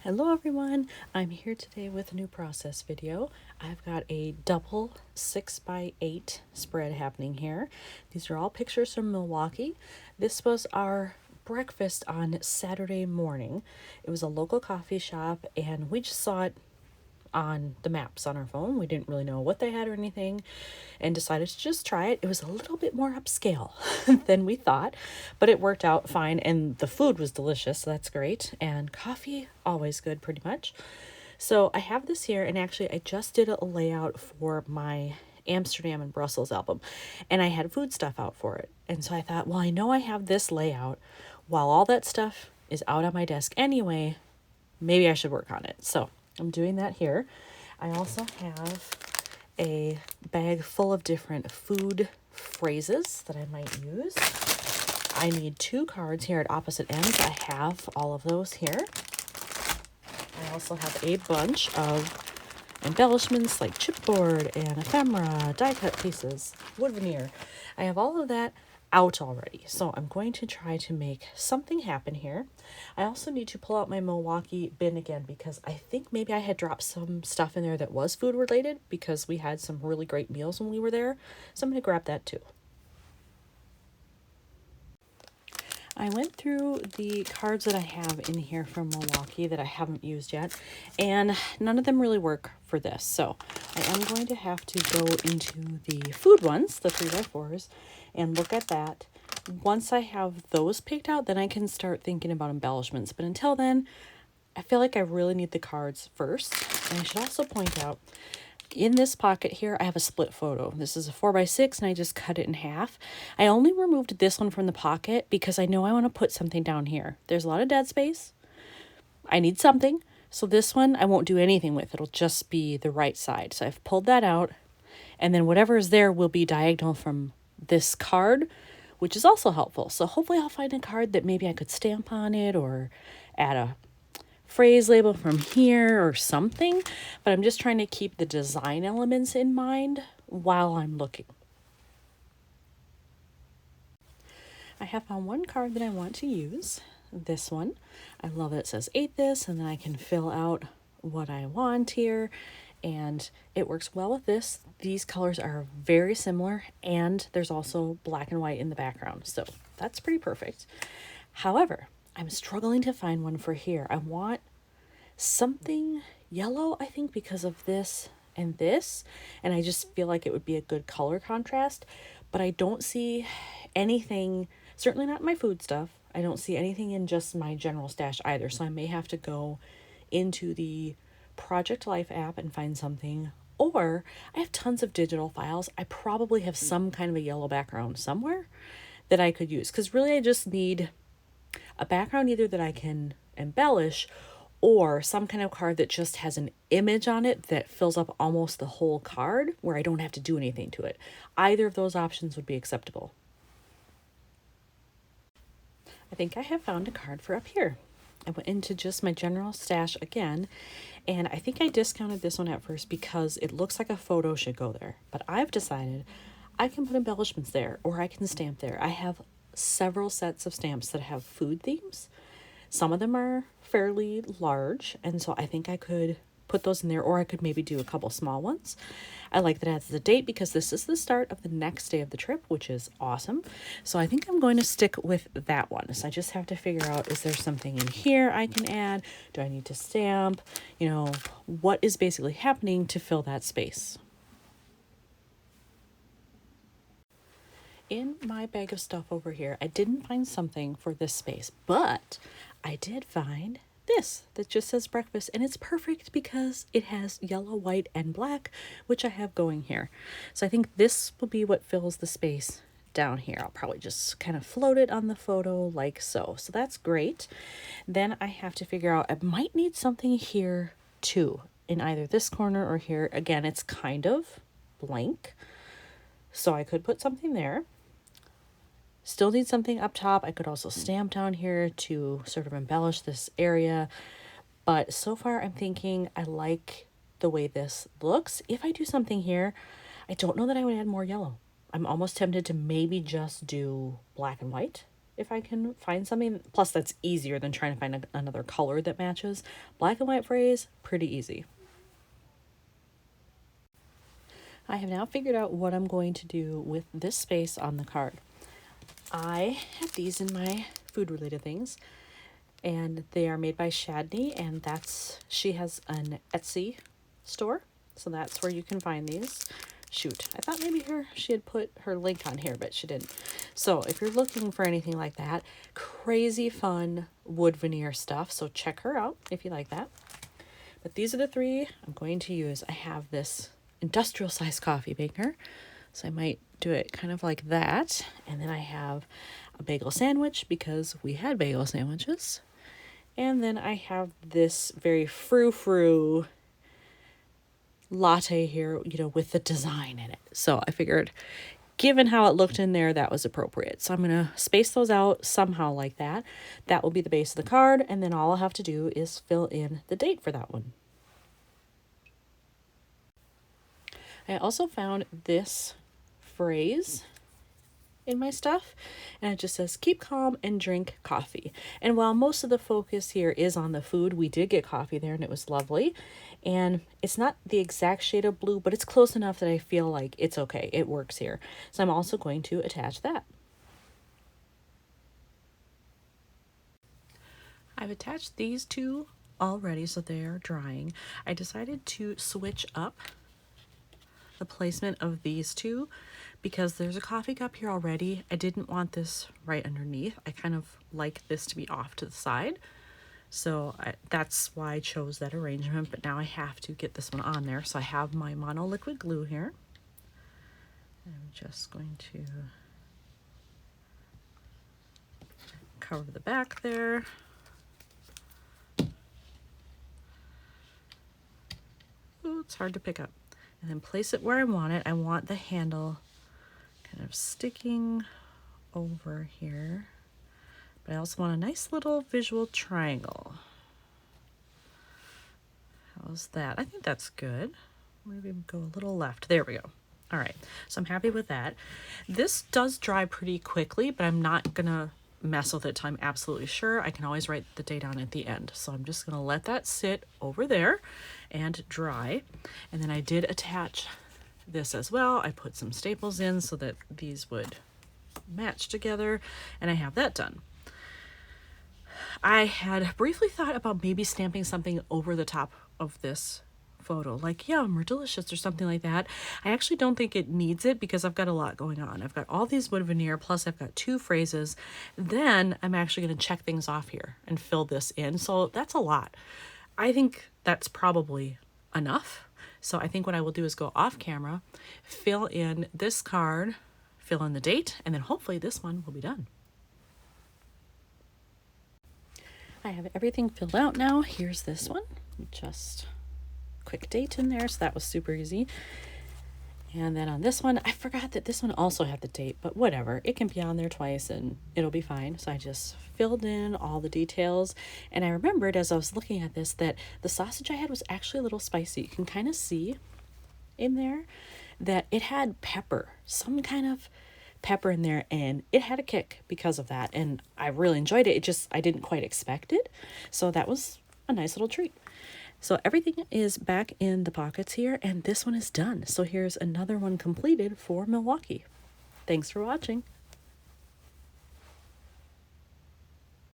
Hello everyone, I'm here today with a new process video. I've got a double 6x8 spread happening here. These are all pictures from Milwaukee. This was our breakfast on Saturday morning. It was a local coffee shop and we just saw it on the maps on our phone. We didn't really know what they had or anything and decided to just try it. It was a little bit more upscale than we thought, but it worked out fine and the food was delicious, so that's great. And coffee, always good pretty much. So I have this here, and actually I just did a layout for my Amsterdam and Brussels album, and I had food stuff out for it. And so I thought, well, I know I have this layout while all that stuff is out on my desk anyway, maybe I should work on it. So I'm doing that here. I also have a bag full of different food phrases that I might use. I need 2 cards here at opposite ends. I have all of those here. I also have a bunch of embellishments like chipboard and ephemera, die cut pieces, wood veneer. I have all of that out already, so I'm going to try to make something happen here. I also need to pull out my Milwaukee bin again because I think maybe I had dropped some stuff in there that was food related because we had some really great meals when we were there, so I'm going to grab that too. I went through the cards that I have in here from Milwaukee that I haven't used yet, and none of them really work for this. So I am going to have to go into the food ones, the 3x4s, and look at that. Once I have those picked out, then I can start thinking about embellishments. But until then, I feel like I really need the cards first. And I should also point out, in this pocket here, I have a split photo. This is a 4x6 and I just cut it in half. I only removed this one from the pocket because I know I want to put something down here. There's a lot of dead space. I need something. So this one I won't do anything with. It'll just be the right side. So I've pulled that out. And then whatever is there will be diagonal from this card, which is also helpful. So hopefully I'll find a card that maybe I could stamp on it or add a phrase label from here or something, but I'm just trying to keep the design elements in mind while I'm looking. I have found one card that I want to use, this one. I love that it says ate this, and then I can fill out what I want here, and it works well with this. These colors are very similar, and there's also black and white in the background, so that's pretty perfect. However, I'm struggling to find one for here. I want something yellow, I think, because of this and this, and I just feel like it would be a good color contrast, but I don't see anything, certainly not in my food stuff. I don't see anything in just my general stash either, so I may have to go into the Project Life app and find something, or I have tons of digital files. I probably have some kind of a yellow background somewhere that I could use, because really I just need a background either that I can embellish or some kind of card that just has an image on it that fills up almost the whole card where I don't have to do anything to it. Either of those options would be acceptable. I think I have found a card for up here. I went into just my general stash again, and I think I discounted this one at first because it looks like a photo should go there. But I've decided I can put embellishments there or I can stamp there. I have several sets of stamps that have food themes. Some of them are fairly large, and so I think I could put those in there, or I could maybe do a couple small ones. I like that it has the date because this is the start of the next day of the trip, which is awesome. So I think I'm going to stick with that one. So I just have to figure out, is there something in here I can add? Do I need to stamp? You know, what is basically happening to fill that space? In my bag of stuff over here, I didn't find something for this space, but I did find this that just says breakfast, and it's perfect because it has yellow, white, and black, which I have going here. So I think this will be what fills the space down here. I'll probably just kind of float it on the photo like so. So that's great. Then I have to figure out, I might need something here too, in either this corner or here. Again, it's kind of blank, so I could put something there. Still need something up top. I could also stamp down here to sort of embellish this area. But so far I'm thinking I like the way this looks. If I do something here, I don't know that I would add more yellow. I'm almost tempted to maybe just do black and white if I can find something. Plus, that's easier than trying to find another color that matches. Black and white phrase, pretty easy. I have now figured out what I'm going to do with this space on the card. I have these in my food related things, and they are made by Shadney, and she has an Etsy store, so that's where you can find these. Shoot, I thought maybe she had put her link on here, but she didn't. So if you're looking for anything like that, crazy fun wood veneer stuff, so check her out if you like that. But these are the three I'm going to use. I have this industrial size coffee maker, so I might do it kind of like that. And then I have a bagel sandwich because we had bagel sandwiches. And then I have this very frou-frou latte here, with the design in it. So I figured, given how it looked in there, that was appropriate. So I'm going to space those out somehow like that. That will be the base of the card, and then all I'll have to do is fill in the date for that one. I also found this phrase in my stuff, and it just says, keep calm and drink coffee. And while most of the focus here is on the food, we did get coffee there and it was lovely. And it's not the exact shade of blue, but it's close enough that I feel like it's okay. It works here. So I'm also going to attach that. I've attached these two already, so they are drying. I decided to switch up the placement of these two because there's a coffee cup here already. I didn't want this right underneath. I kind of like this to be off to the side. So that's why I chose that arrangement, but now I have to get this one on there. So I have my monoliquid glue here. I'm just going to cover the back there. Ooh, it's hard to pick up. And then place it where I want it. I want the handle kind of sticking over here. But I also want a nice little visual triangle. How's that? I think that's good. Maybe go a little left. There we go. All right, so I'm happy with that. This does dry pretty quickly, but I'm not gonna mess with it till I'm absolutely sure. I can always write the date on at the end. So I'm just gonna let that sit over there and dry. And then I did attach this as well. I put some staples in so that these would match together, and I have that done. I had briefly thought about maybe stamping something over the top of this photo, like yum or delicious or something like that. I actually don't think it needs it because I've got a lot going on. I've got all these wood veneer, plus I've got two phrases. Then I'm actually going to check things off here and fill this in. So that's a lot. I think that's probably enough. So I think what I will do is go off camera, fill in this card, fill in the date, and then hopefully this one will be done. I have everything filled out now. Here's this one. Just quick date in there, so that was super easy. And then on this one, I forgot that this one also had the date, but whatever. It can be on there twice and it'll be fine. So I just filled in all the details. And I remembered as I was looking at this that the sausage I had was actually a little spicy. You can kind of see in there that it had pepper, some kind of pepper in there, and it had a kick because of that. And I really enjoyed it. I didn't quite expect it. So that was a nice little treat. So everything is back in the pockets here, and this one is done. So here's another one completed for Milwaukee. Thanks for watching.